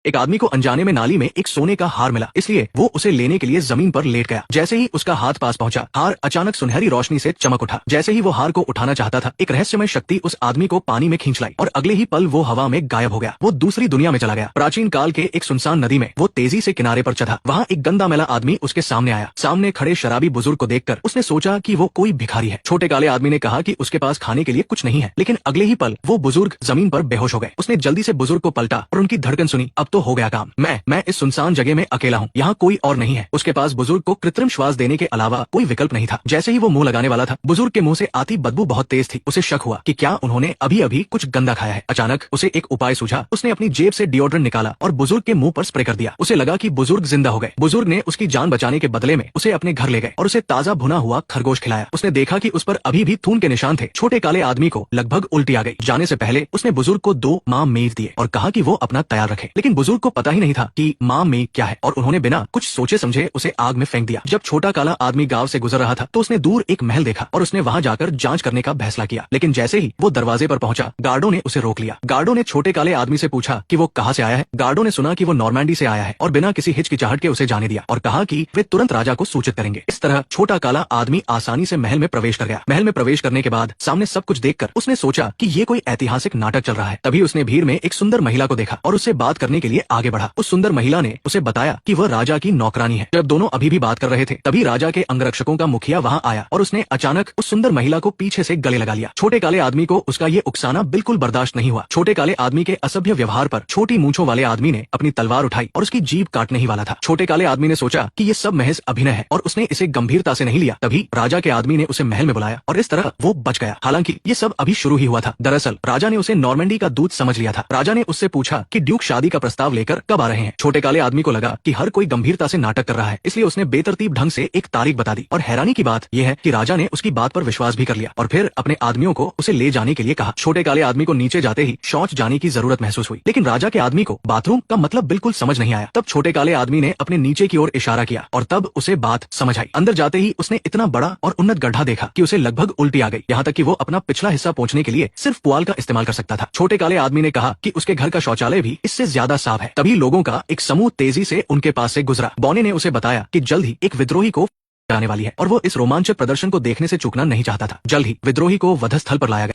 एक आदमी को अनजाने में नाली में एक सोने का हार मिला, इसलिए वो उसे लेने के लिए जमीन पर लेट गया। जैसे ही उसका हाथ पास पहुंचा, हार अचानक सुनहरी रोशनी से चमक उठा। जैसे ही वो हार को उठाना चाहता था, एक रहस्यमय शक्ति उस आदमी को पानी में खींच लाई और अगले ही पल वो हवा में गायब हो गया। वो दूसरी दुनिया में चला गया। प्राचीन काल के एक सुनसान नदी में वो तेजी से किनारे पर चढ़ा। वहाँ एक गंदा मैला आदमी उसके सामने आया। सामने खड़े शराबी बुजुर्ग को देखकर उसने सोचा कि वो कोई भिखारी है। छोटे काले आदमी ने कहा कि उसके पास खाने के लिए कुछ नहीं है, लेकिन अगले ही पल वो बुजुर्ग जमीन पर बेहोश हो गए। उसने जल्दी से बुजुर्ग को पलटा और उनकी धड़कन सुनी। अब तो हो गया काम। मैं इस सुनसान जगह में अकेला हूँ, यहाँ कोई और नहीं है। उसके पास बुजुर्ग को कृत्रिम श्वास देने के अलावा कोई विकल्प नहीं था। जैसे ही वो मुंह लगाने वाला था, बुजुर्ग के मुंह से आती बदबू बहुत तेज थी। उसे शक हुआ कि क्या उन्होंने अभी अभी कुछ गंदा खाया है। अचानक उसे एक उपाय सूझा। उसने अपनी जेब से डिओड्रेंट निकाला और बुजुर्ग के मुंह पर स्प्रे कर दिया। उसे लगा कि बुजुर्ग जिंदा हो गए। बुजुर्ग ने उसकी जान बचाने के बदले में उसे अपने घर ले गए और उसे ताजा भुना हुआ खरगोश खिलाया। उसने देखा कि उस पर अभी भी खून के निशान थे। छोटे काले आदमी को लगभग उल्टी आ गई। जाने से पहले उसने बुजुर्ग को 2 माँ मेव दिए और कहा कि वो अपना तैयार रखे। लेकिन बुजुर्ग को पता ही नहीं था कि माँ मेव क्या है और उन्होंने बिना कुछ सोचे समझे उसे आग में फेंक दिया। जब छोटा काला आदमी गांव से गुजर रहा था तो उसने दूर एक महल देखा और उसने वहां जाकर जांच करने का फैसला किया। लेकिन जैसे ही वो दरवाजे पर पहुंचा, गार्डों ने उसे रोक लिया। गार्डों ने छोटे काले आदमी से पूछा कि वो कहां से आया है। गार्डों ने सुना कि वो नॉर्मैंडी से आया है और बिना किसी हिचकिचाहट के उसे जाने दिया और कहा कि वे तुरंत राजा को सूचित करेंगे। इस तरह छोटा काला आदमी आसानी से महल में प्रवेश कर गया। महल में प्रवेश करने के बाद सामने सब कुछ देखकर उसने सोचा कि ये कोई ऐतिहासिक नाटक चल रहा है। तभी उसने भीड़ में एक सुंदर महिला को देखा और उससे बात करने के लिए आगे बढ़ा। उस सुंदर महिला ने उसे बताया कि वह राजा की नौकरानी है। जब दोनों अभी भी बात कर रहे थे, तभी राजा के अंगरक्षकों का मुखिया वहां आया और उसने अचानक उस सुंदर महिला को पीछे से गले लगा लिया। छोटे काले आदमी को उसका ये उकसाना बिल्कुल बर्दाश्त नहीं हुआ। छोटे काले आदमी के असभ्य व्यवहार पर छोटी मूंछों वाले आदमी ने अपनी तलवार उठाई और उसकी जीभ काटने ही वाला था। छोटे काले आदमी ने सोचा कि ये सब महज अभिनय है और उसने इसे गंभीरता से नहीं लिया। तभी राजा के आदमी ने उसे महल में बुलाया और इस तरह वो बच गया। हालांकि ये सब अभी शुरू ही हुआ था। दरअसल राजा ने उसे नॉर्मैंडी का दूत समझ लिया था। राजा ने उससे पूछा कि ड्यूक शादी का प्रस्ताव लेकर कब आ रहे हैं। छोटे काले आदमी को लगा कि हर कोई गंभीरता से नाटक कर रहा है, इसलिए उसने बेतरतीब ढंग से एक तारीख बता दी। और हैरानी की बात यह है कि राजा ने उसकी बात पर विश्वास भी कर लिया और फिर अपने आदमियों को उसे ले जाने के लिए कहा। छोटे काले आदमी को नीचे जाते ही शौच जाने की जरूरत महसूस हुई, लेकिन राजा के आदमी को बाथरूम का मतलब बिल्कुल समझ नहीं आया। तब छोटे काले आदमी ने अपने नीचे की ओर इशारा किया और तब उसे बात समझ आई। अंदर जाते ही उसने इतना बड़ा और उन्नत गड्ढा देखा कि उसे लगभग उल्टी आ गई, यहाँ तक कि वो अपना पिछला हिस्सा पहुंचने के लिए सिर्फ पुआल का इस्तेमाल कर सकता था। छोटे काले आदमी ने कहा कि उसके घर का शौचालय भी इससे ज्यादा साफ है। तभी लोगों का एक समूह तेजी से उनके पास से गुजरा। बौने ने उसे बताया कि जल्द ही एक विद्रोही को आने वाली है और वो इस रोमांचक प्रदर्शन को देखने से चूकना नहीं चाहता था। जल्द ही विद्रोही को वधस्थल पर लाया गया।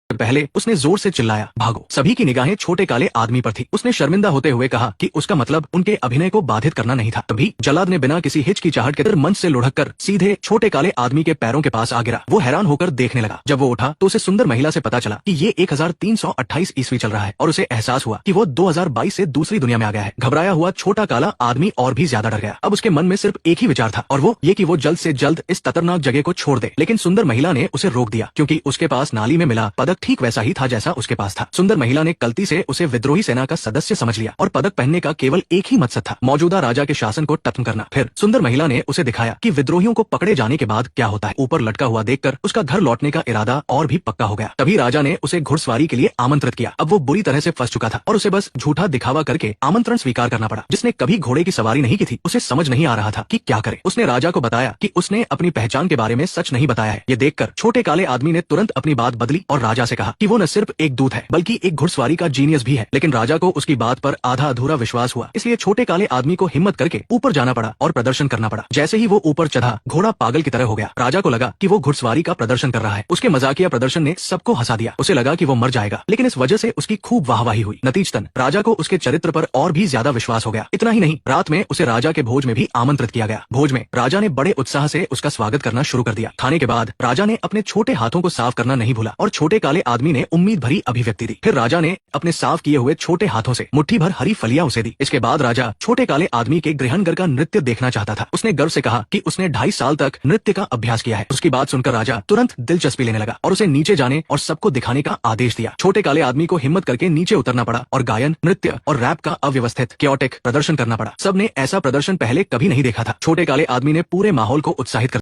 पहले उसने जोर से चिल्लाया, भागो। सभी की निगाहें छोटे काले आदमी पर थी। उसने शर्मिंदा होते हुए कहा कि उसका मतलब उनके अभिनय को बाधित करना नहीं था। तभी जल्लाद ने बिना किसी हिचकिचाहट के मंच से लुढ़ककर सीधे छोटे काले आदमी के पैरों के पास आ गिरा। वो हैरान होकर देखने लगा। जब वो उठा तो उसे सुंदर महिला से पता चला कि ये 1328 ईस्वी चल रहा है और उसे एहसास हुआ कि वो 2022 से दूसरी दुनिया में आ गया है। घबराया हुआ छोटा काला आदमी और भी ज्यादा डर गया। अब उसके मन में सिर्फ एक ही विचार था और वो ये कि वो जल्द से जल्द इस खतरनाक जगह को छोड़ दे। लेकिन सुंदर महिला ने उसे रोक दिया, क्योंकि उसके पास नाली में मिला पदक ठीक वैसा ही था जैसा उसके पास था। सुंदर महिला ने गलती से उसे विद्रोही सेना का सदस्य समझ लिया और पदक पहनने का केवल एक ही मकसद था, मौजूदा राजा के शासन को खत्म करना। फिर सुंदर महिला ने उसे दिखाया कि विद्रोहियों को पकड़े जाने के बाद क्या होता है। ऊपर लटका हुआ देखकर उसका घर लौटने का इरादा और भी पक्का हो गया। तभी राजा ने उसे घुड़सवारी के लिए आमंत्रित किया। अब वो बुरी तरह से फंस चुका था और उसे बस झूठा दिखावा करके आमंत्रण स्वीकार करना पड़ा। जिसने कभी घोड़े की सवारी नहीं की थी, उसे समझ नहीं आ रहा था कि क्या करे। उसने राजा को बताया कि उसने अपनी पहचान के बारे में सच नहीं बताया है। ये देखकर छोटे काले आदमी ने तुरंत अपनी बात बदली और राजा से कहा कि वो न सिर्फ एक दूत है बल्कि एक घुड़सवारी का जीनियस भी है। लेकिन राजा को उसकी बात पर आधा अधूरा विश्वास हुआ, इसलिए छोटे काले आदमी को हिम्मत करके ऊपर जाना पड़ा और प्रदर्शन करना पड़ा। जैसे ही वो ऊपर चढ़ा, घोड़ा पागल की तरह हो गया। राजा को लगा कि वो घुड़सवारी का प्रदर्शन कर रहा है। उसके मजाकिया प्रदर्शन ने सबको हंसा दिया। उसे लगा कि वो मर जाएगा, लेकिन इस वजह से उसकी खूब वाहवाही हुई। नतीजतन राजा को उसके चरित्र पर और भी ज्यादा विश्वास हो गया। इतना ही नहीं, रात में उसे राजा के भोज में भी आमंत्रित किया गया। भोज में राजा ने बड़े उत्साह से उसका स्वागत करना शुरू कर दिया। खाने के बाद राजा ने अपने छोटे हाथों को साफ करना नहीं भूला और छोटे काले आदमी ने उम्मीद भरी अभिव्यक्ति दी। फिर राजा ने अपने साफ किए हुए छोटे हाथों से मुट्ठी भर हरी फलियां उसे दी। इसके बाद राजा छोटे काले आदमी के गृहनगर का नृत्य देखना चाहता था। उसने गर्व से कहा कि उसने 2.5 साल तक नृत्य का अभ्यास किया है। उसकी बात सुनकर राजा तुरंत दिलचस्पी लेने लगा और उसे नीचे जाने और सबको दिखाने का आदेश दिया। छोटे काले आदमी को हिम्मत करके नीचे उतरना पड़ा और गायन, नृत्य और रैप का अव्यवस्थित क्योटिक प्रदर्शन करना पड़ा। सबने ऐसा प्रदर्शन पहले कभी नहीं देखा था। छोटे काले आदमी ने पूरे माहौल को उत्साहित कर